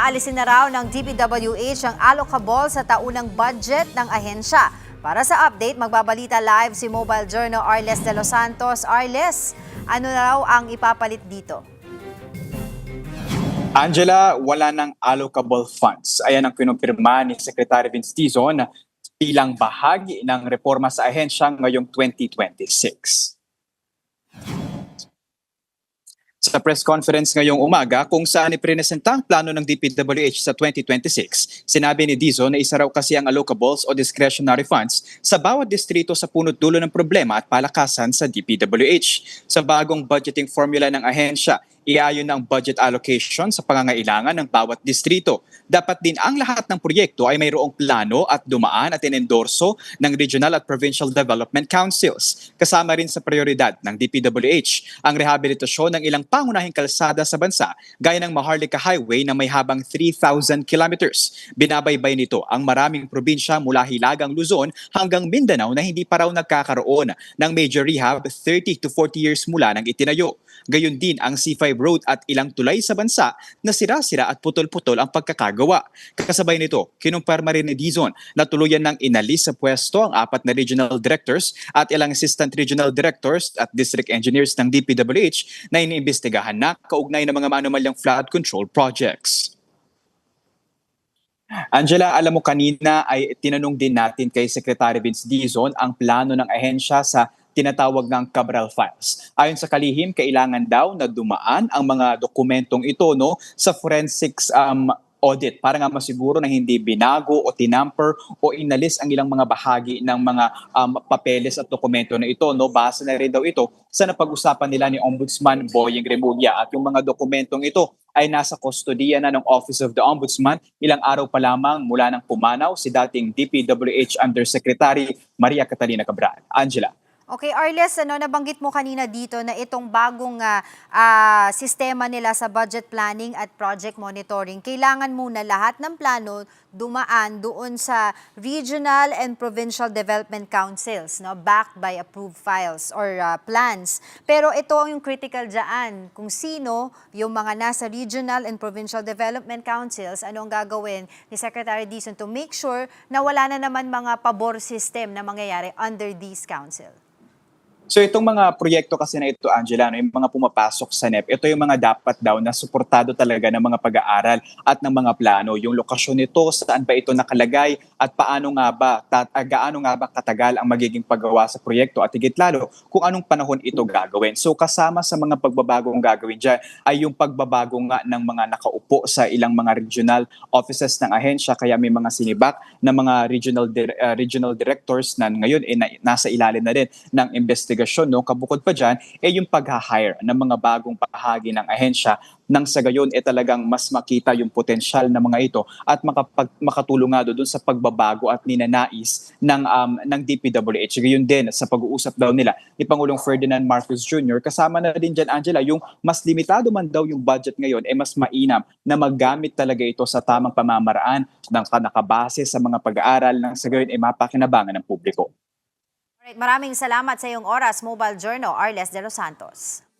Aalisin na raw ng DPWH ang allocable sa taunang budget ng ahensya. Para sa update, magbabalita live si Mobile Journal Arles de los Santos. Arles, ano na raw ang ipapalit dito? Angela, wala ng allocable funds. Ayan ang kinumpirma ni Secretary Vince Dizon bilang bahagi ng reforma sa ahensya ngayong 2026. Sa press conference ngayong umaga kung saan ipresenta ang plano ng DPWH sa 2026, sinabi ni Dizon na isa raw kasi ang allocables o discretionary funds sa bawat distrito sa punot dulo ng problema at palakasan sa DPWH. Sa bagong budgeting formula ng ahensya, iayon ang budget allocation sa pangangailangan ng bawat distrito. Dapat din ang lahat ng proyekto ay mayroong plano at dumaan at inendorso ng Regional at Provincial Development Councils. Kasama rin sa prioridad ng DPWH ang rehabilitasyon ng ilang pangunahing kalsada sa bansa gaya ng Maharlika Highway na may habang 3,000 kilometers. Binabaybay nito ang maraming probinsya mula Hilagang Luzon hanggang Mindanao na hindi pa raw nagkakaroon ng major rehab 30 to 40 years mula nang itinayo. Gayon din ang C5 Road at ilang tulay sa bansa na sira-sira at putol-putol ang pagkakagawa. Kasabay nito, kinumpirma rin ni Dizon na tuluyan ng inalis sa pwesto ang 4 na regional directors at ilang assistant regional directors at district engineers ng DPWH na iniimbestigahan na kaugnay ng mga manumalyang flood control projects. Angela, alam mo kanina ay tinanong din natin kay Secretary Vince Dizon ang plano ng ahensya sa tinatawag ng Cabral Files. Ayon sa kalihim, kailangan daw na dumaan ang mga dokumentong ito sa forensics audit para nga masiguro na hindi binago o tinamper o inalis ang ilang mga bahagi ng mga papeles at dokumento na ito. Base na rin daw ito sa napag-usapan nila ni Ombudsman Boyeng Remulla at yung mga dokumentong ito ay nasa kustodiya na ng Office of the Ombudsman ilang araw pa lamang mula nang pumanaw si dating DPWH Undersecretary Maria Catalina Cabral. Angela. Okay, Arles, nabanggit mo kanina dito na itong bagong sistema nila sa budget planning at project monitoring, kailangan muna lahat ng plano dumaan doon sa Regional and Provincial Development Councils, backed by approved files or plans. Pero ito ang yung critical dyan, kung sino yung mga nasa Regional and Provincial Development Councils, ano ang gagawin ni Secretary Dizon to make sure na wala na naman mga pabor system na mangyayari under these council. So itong mga proyekto kasi na ito, Angela, yung mga pumapasok sa NEP, ito yung mga dapat daw na suportado talaga ng mga pag-aaral at ng mga plano. Yung lokasyon nito, saan ba ito nakalagay at paano nga ba, gaano nga ba katagal ang magiging paggawa sa proyekto at higit lalo kung anong panahon ito gagawin. So kasama sa mga pagbabagong gagawin dyan ay yung pagbabago nga ng mga nakaupo sa ilang mga regional offices ng ahensya, kaya may mga sinibak na mga regional directors na ngayon nasa ilalim na rin ng investigation. Kabukod pa dyan, yung pag-hire ng mga bagong bahagi ng ahensya nang sa gayon talagang mas makita yung potensyal ng mga ito at makatulong nga doon sa pagbabago at ninanais ng DPWH. Gayon din sa pag-uusap daw nila ni Pangulong Ferdinand Marcos Jr. Kasama na din dyan, Angela, yung mas limitado man daw yung budget ngayon, mas mainam na maggamit talaga ito sa tamang pamamaraan ng nakabase sa mga pag-aaral nang sa gayon mapakinabangan ng publiko. Alright, maraming salamat sa iyong oras, Mobile Journal, Arles de los Santos.